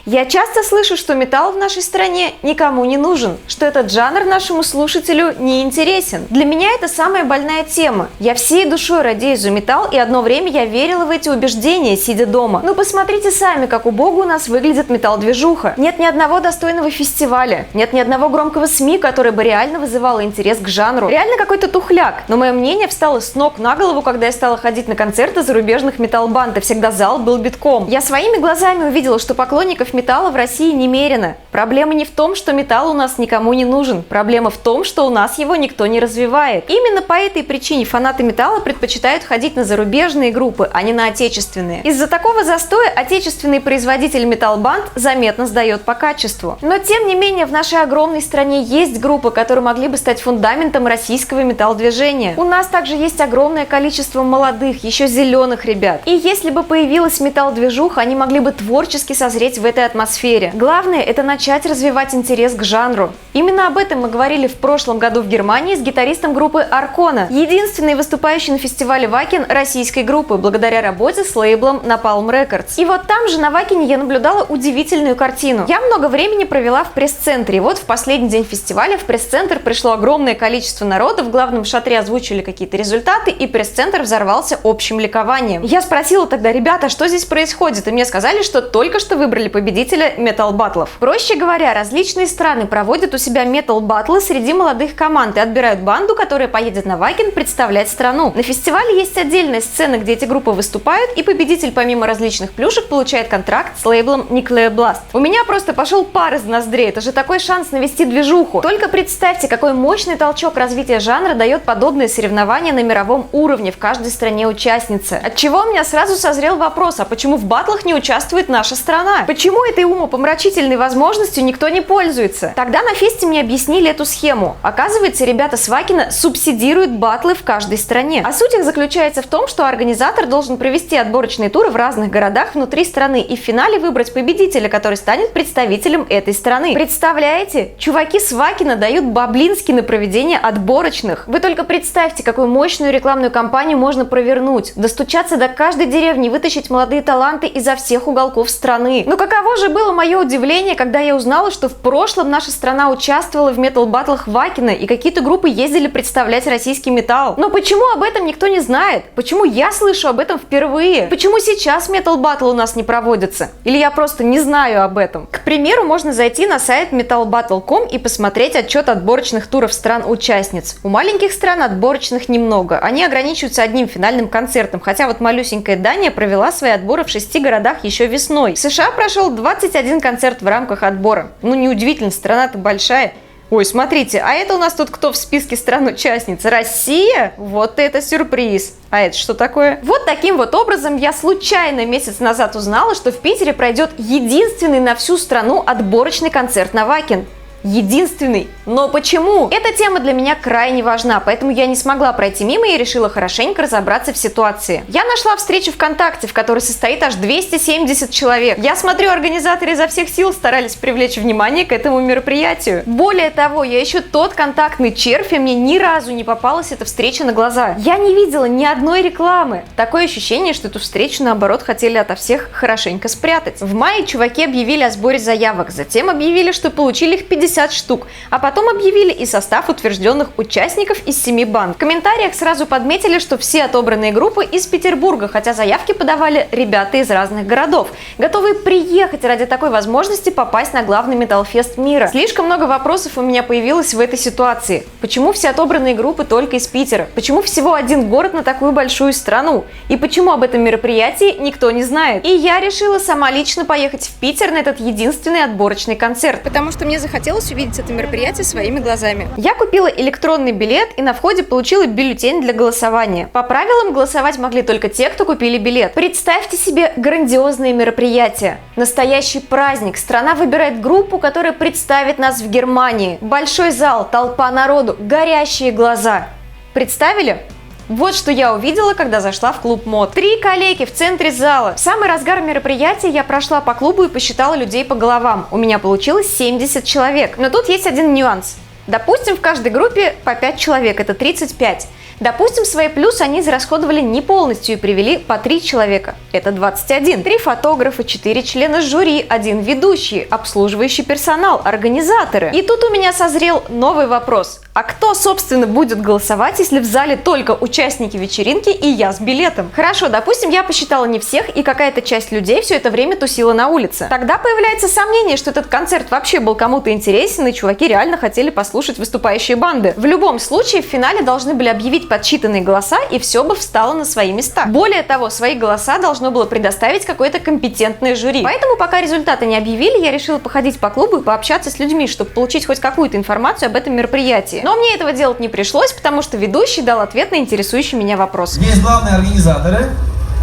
Я часто слышу, что металл в нашей стране никому не нужен, что этот жанр нашему слушателю не интересен. Для меня это самая больная тема. Я всей душой радею за металл, и одно время я верила в эти убеждения, сидя дома. Но посмотрите сами, как убого у нас выглядит металл-движуха. Нет ни одного достойного фестиваля, нет ни одного громкого СМИ, который бы реально вызывало интерес к жанру. Реально какой-то тухляк. Но мое мнение встало с ног на голову, когда я стала ходить на концерты зарубежных металл-банд, и всегда зал был битком. Я своими глазами увидела, что поклонников металла в России немерено. Проблема не в том, что металл у нас никому не нужен. Проблема в том, что у нас его никто не развивает. Именно по этой причине фанаты металла предпочитают ходить на зарубежные группы, а не на отечественные. Из-за такого застоя отечественный производитель металл-банд заметно сдает по качеству. Но тем не менее в нашей огромной стране есть группы, которые могли бы стать фундаментом российского металл-движения. У нас также есть огромное количество молодых, еще зеленых ребят. И если бы появилась металл-движуха, они могли бы творчески созреть в этой атмосфере. Главное – это начать развивать интерес к жанру. Именно об этом мы говорили в прошлом году в Германии с гитаристом группы Аркона, единственной выступающей на фестивале Wacken российской группы, благодаря работе с лейблом Napalm Records. И вот там же на Wacken я наблюдала удивительную картину. Я много времени провела в пресс-центре, и вот в последний день фестиваля в пресс-центр пришло огромное количество народа, в главном шатре озвучили какие-то результаты, и пресс-центр взорвался общим ликованием. Я спросила тогда: ребята, что здесь происходит? И мне сказали, что только что выбрали победителя метал-баттлов. Проще говоря, различные страны проводят у себя метал-баттлы среди молодых команд и отбирают банду, которая поедет на Wacken представлять страну. На фестивале есть отдельная сцена, где эти группы выступают, и победитель помимо различных плюшек получает контракт с лейблом Nuclear Blast. У меня просто пошел пар из ноздрей, это же такой шанс навести движуху. Только представьте, какой мощный толчок развития жанра дает подобные соревнования на мировом уровне в каждой стране-участнице. Отчего у меня сразу созрел вопрос, а почему в баттлах не участвует наша страна? Почему этой умопомрачительной возможностью никто не пользуется? Тогда на фесте мне объяснили эту схему. Оказывается, ребята с Wacken субсидируют баттлы в каждой стране. А суть их заключается в том, что организатор должен провести отборочные туры в разных городах внутри страны и в финале выбрать победителя, который станет представителем этой страны. Представляете? Чуваки с Wacken дают баблински на проведение отборочных. Вы только представьте, какую мощную рекламную кампанию можно провернуть, достучаться до каждой деревни, вытащить молодые таланты изо всех уголков страны. Но каково же было мое удивление, когда я узнала, что в прошлом наша страна участвовала в метал-баттлах Wacken, и какие-то группы ездили представлять российский металл. Но почему об этом никто не знает? Почему я слышу об этом впервые? Почему сейчас метал-баттл у нас не проводится? Или я просто не знаю об этом? К примеру, можно зайти на сайт metalbattle.com и посмотреть отчет отборочных туров стран-участниц. У маленьких стран отборочных немного. Они ограничиваются одним финальным концертом, хотя вот малюсенькая Дания провела свои отборы в 6 городах еще весной. В США прошел 21 концерт в рамках отбора. Ну, неудивительно, страна-то большая. Ой, смотрите, а это у нас тут кто в списке стран-участниц? Россия? Вот это сюрприз! А это что такое? Вот таким вот образом я случайно месяц назад узнала, что в Питере пройдет единственный на всю страну отборочный концерт на Wacken. Единственный. Но почему? Эта тема для меня крайне важна, поэтому я не смогла пройти мимо и решила хорошенько разобраться в ситуации. Я нашла встречу ВКонтакте, в которой состоит аж 270 человек. Я смотрю, организаторы изо всех сил старались привлечь внимание к этому мероприятию. Более того, я ищу тот контактный червь, и мне ни разу не попалась эта встреча на глаза. Я не видела ни одной рекламы. Такое ощущение, что эту встречу, наоборот, хотели ото всех хорошенько спрятать. В мае чуваки объявили о сборе заявок, затем объявили, что получили их 50 штук, а потом объявили и состав утвержденных участников из 7 банд. В комментариях сразу подметили, что все отобранные группы из Петербурга, хотя заявки подавали ребята из разных городов, готовые приехать ради такой возможности попасть на главный металл-фест мира. Слишком много вопросов у меня появилось в этой ситуации. Почему все отобранные группы только из Питера? Почему всего один город на такую большую страну? И почему об этом мероприятии никто не знает? И я решила сама лично поехать в Питер на этот единственный отборочный концерт. Потому что мне захотелось увидеть это мероприятие своими глазами. Я купила электронный билет и на входе получила бюллетень для голосования. По правилам голосовать могли только те, кто купили билет. Представьте себе грандиозное мероприятие. Настоящий праздник. Страна выбирает группу, которая представит нас в Германии. Большой зал, толпа народу, горящие глаза. Представили? Вот что я увидела, когда зашла в клуб мод. 3 калеки в центре зала. В самый разгар мероприятия я прошла по клубу и посчитала людей по головам. У меня получилось 70 человек. Но тут есть один нюанс. Допустим, в каждой группе по 5 человек, это 35. Допустим, свои плюсы они израсходовали не полностью и привели по 3 человека. это 21. 3 фотографа, 4 члена жюри, 1 ведущий, обслуживающий персонал, организаторы. И тут у меня созрел новый вопрос. А кто, собственно, будет голосовать, если в зале только участники вечеринки и я с билетом? Хорошо, допустим, я посчитала не всех, и какая-то часть людей все это время тусила на улице. Тогда появляется сомнение, что этот концерт вообще был кому-то интересен, и чуваки реально хотели послушать выступающие банды. В любом случае, в финале должны были объявить подсчитанные голоса, и все бы встало на свои места. Более того, свои голоса должно было предоставить какое-то компетентное жюри. Поэтому, пока результаты не объявили, я решила походить по клубу и пообщаться с людьми, чтобы получить хоть какую-то информацию об этом мероприятии. Но мне этого делать не пришлось, потому что ведущий дал ответ на интересующий меня вопрос. Есть главные организаторы.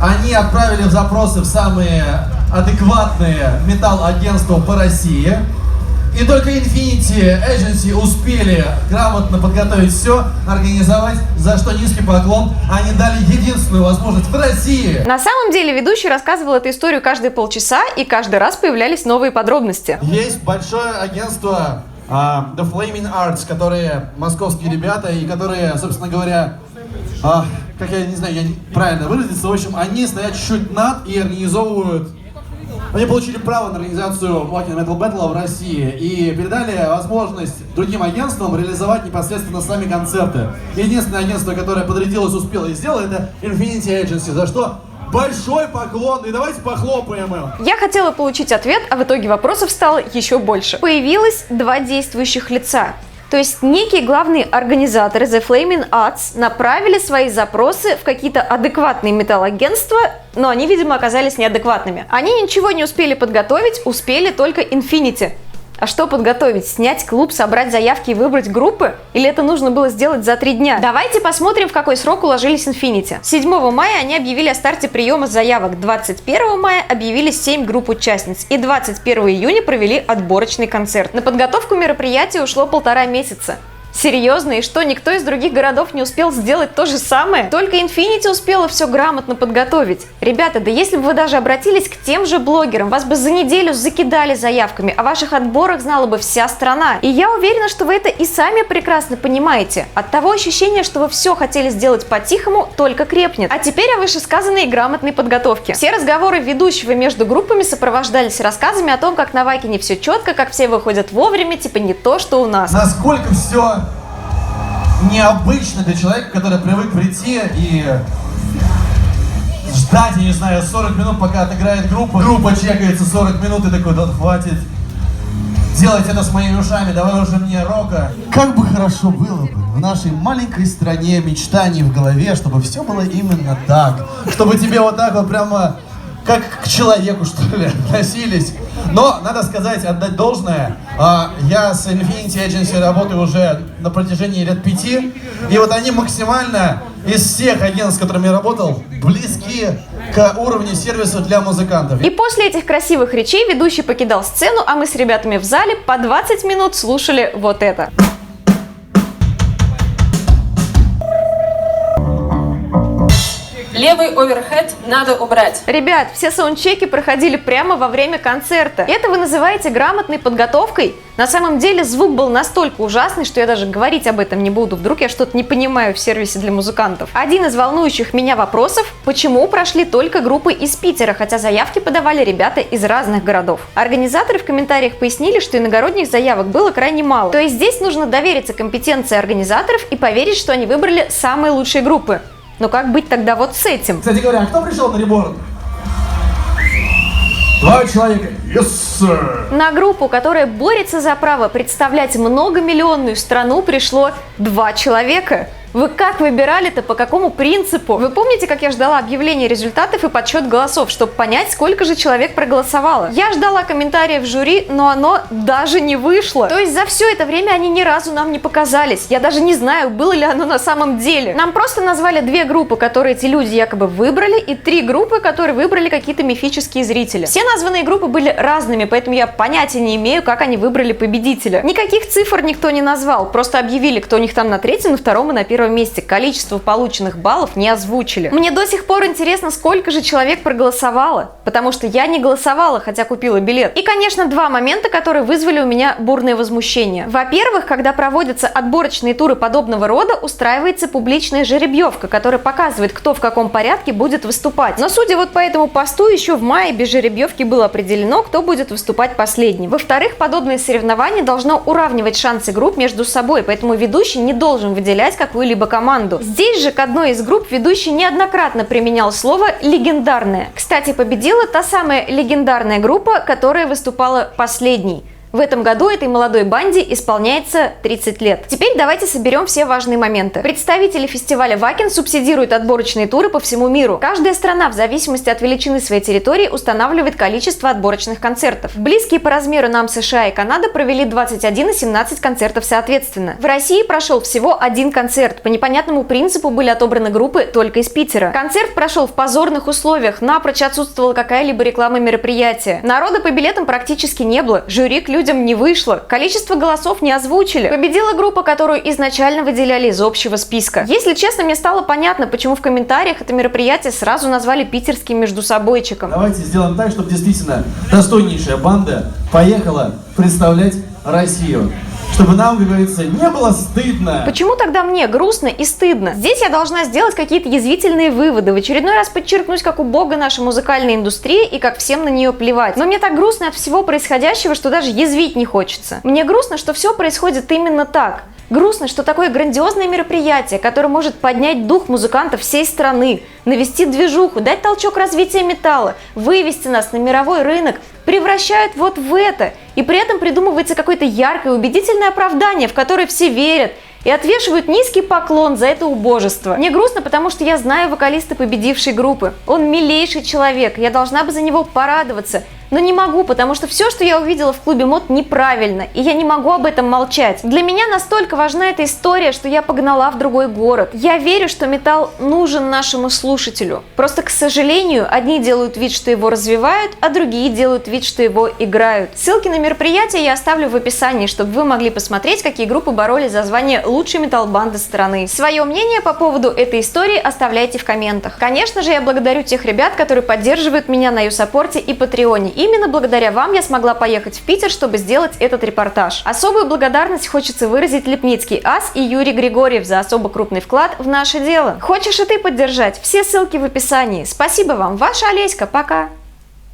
Они отправили запросы в самые адекватные металл-агентства по России. И только Infinity Agency успели грамотно подготовить все, организовать, за что низкий поклон. Они дали единственную возможность в России. На самом деле ведущий рассказывал эту историю каждые полчаса, и каждый раз появлялись новые подробности. Есть большое агентство The Flaming Arts, которые московские ребята, и которые, собственно говоря, как я не знаю, правильно выразиться, в общем, они стоят чуть-чуть над и организовывают. Они получили право на организацию Walking Metal Battle в России и передали возможность другим агентствам реализовать непосредственно сами концерты. Единственное агентство, которое подрядилось, успело и сделало, это Infinity Agency, за что большой поклон, и давайте похлопаем им. Я хотела получить ответ, а в итоге вопросов стало еще больше. Появилось 2 действующих лица. То есть некие главные организаторы The Flaming Arts направили свои запросы в какие-то адекватные металл-агентства, но они, видимо, оказались неадекватными. Они ничего не успели подготовить, успели только Infinity. А что подготовить? Снять клуб, собрать заявки и выбрать группы? Или это нужно было сделать за 3 дня? Давайте посмотрим, в какой срок уложились Infinity. 7 мая они объявили о старте приема заявок. 21 мая объявили 7 групп участниц. И 21 июня провели отборочный концерт. На подготовку мероприятия ушло 1,5 месяца. Серьезно? И что, никто из других городов не успел сделать то же самое? Только Infinity успела все грамотно подготовить. Ребята, да если бы вы даже обратились к тем же блогерам, вас бы за неделю закидали заявками, о ваших отборах знала бы вся страна. И я уверена, что вы это и сами прекрасно понимаете. От того ощущения, что вы все хотели сделать по-тихому, только крепнет. А теперь о вышесказанной грамотной подготовке. Все разговоры ведущего между группами сопровождались рассказами о том, как на Вайкине все четко, как все выходят вовремя, типа не то, что у нас. Насколько все необычно для человека, который привык прийти и ждать, я не знаю, 40 минут, пока отыграет группа. Группа чекается 40 минут и такой, да хватит делать это с моими ушами, давай уже мне рока. Как бы хорошо было бы в нашей маленькой стране мечтаний в голове, чтобы все было именно так. Чтобы тебе вот так вот прямо как к человеку, что ли, относились. Но, надо сказать, отдать должное, я с Infinity Agency работаю уже на протяжении лет 5, и вот они максимально из всех агентств, с которыми я работал, близки к уровню сервиса для музыкантов. И после этих красивых речей ведущий покидал сцену, а мы с ребятами в зале по 20 минут слушали вот это. Левый оверхед надо убрать. Ребят, все саундчеки проходили прямо во время концерта. Это вы называете грамотной подготовкой? На самом деле звук был настолько ужасный, что я даже говорить об этом не буду. Вдруг я что-то не понимаю в сервисе для музыкантов. Один из волнующих меня вопросов: почему прошли только группы из Питера, хотя заявки подавали ребята из разных городов? Организаторы в комментариях пояснили, что иногородних заявок было крайне мало. То есть здесь нужно довериться компетенции организаторов и поверить, что они выбрали самые лучшие группы. Но как быть тогда вот с этим? Кстати говоря, а кто пришел на реборн? 2 человека. Yes, sir. На группу, которая борется за право представлять многомиллионную страну, пришло 2 человека. Вы как выбирали-то, по какому принципу? Вы помните, как я ждала объявления результатов и подсчет голосов, чтобы понять, сколько же человек проголосовало? Я ждала комментариев в жюри, но оно даже не вышло. То есть за все это время они ни разу нам не показались. Я даже не знаю, было ли оно на самом деле. Нам просто назвали 2 группы, которые эти люди якобы выбрали, и 3 группы, которые выбрали какие-то мифические зрители. Все названные группы были разными, поэтому я понятия не имею, как они выбрали победителя. Никаких цифр никто не назвал, просто объявили, кто у них там на 3-м, на 2-м и на 1 первом месте количество полученных баллов не озвучили. Мне до сих пор интересно, сколько же человек проголосовало, потому что я не голосовала, хотя купила билет. И, конечно, два момента, которые вызвали у меня бурное возмущение. Во-первых, когда проводятся отборочные туры подобного рода, устраивается публичная жеребьевка, которая показывает, кто в каком порядке будет выступать. Но судя вот по этому посту, еще в мае без жеребьевки было определено, кто будет выступать последним. Во-вторых, подобное соревнование должно уравнивать шансы групп между собой, поэтому ведущий не должен выделять какую-либо команду. Здесь же к одной из групп ведущий неоднократно применял слово «легендарная». Кстати, победила та самая легендарная группа, которая выступала последней. В этом году этой молодой банде исполняется 30 лет. Теперь давайте соберем все важные моменты. Представители фестиваля Wacken субсидируют отборочные туры по всему миру. Каждая страна в зависимости от величины своей территории устанавливает количество отборочных концертов. Близкие по размеру нам США и Канада провели 21 и 17 концертов соответственно. В России прошел всего один концерт. По непонятному принципу были отобраны группы только из Питера. Концерт прошел в позорных условиях, напрочь отсутствовала какая-либо реклама мероприятия. Народа по билетам практически не было, жюри к людям не вышло, количество голосов не озвучили. Победила группа, которую изначально выделяли из общего списка. Если честно, мне стало понятно, почему в комментариях это мероприятие сразу назвали питерским междусобойчиком. Давайте сделаем так, чтобы действительно достойнейшая банда поехала представлять Россию. Чтобы нам, как говорится, не было стыдно. Почему тогда мне грустно и стыдно? Здесь я должна сделать какие-то язвительные выводы, в очередной раз подчеркнуть, как убога наша музыкальная индустрия и как всем на нее плевать. Но мне так грустно от всего происходящего, что даже язвить не хочется. Мне грустно, что все происходит именно так. Грустно, что такое грандиозное мероприятие, которое может поднять дух музыкантов всей страны, навести движуху, дать толчок развития металла, вывести нас на мировой рынок, превращают вот в это. И при этом придумывается какое-то яркое, убедительное оправдание, в которое все верят, и отвешивают низкий поклон за это убожество. Мне грустно, потому что я знаю вокалиста победившей группы. Он милейший человек, я должна бы за него порадоваться. Но не могу, потому что все, что я увидела в клубе МОД, неправильно, и я не могу об этом молчать. Для меня настолько важна эта история, что я погнала в другой город. Я верю, что металл нужен нашему слушателю. Просто, к сожалению, одни делают вид, что его развивают, а другие делают вид, что его играют. Ссылки на мероприятие я оставлю в описании, чтобы вы могли посмотреть, какие группы боролись за звание лучшей металл-банды страны. Свое мнение по поводу этой истории оставляйте в комментах. Конечно же, я благодарю тех ребят, которые поддерживают меня на YouSupport и Патреоне. Именно благодаря вам я смогла поехать в Питер, чтобы сделать этот репортаж. Особую благодарность хочется выразить Лепницкий ас и Юрий Григорьев за особо крупный вклад в наше дело. Хочешь и ты поддержать? Все ссылки в описании. Спасибо вам, ваша Олеська, пока!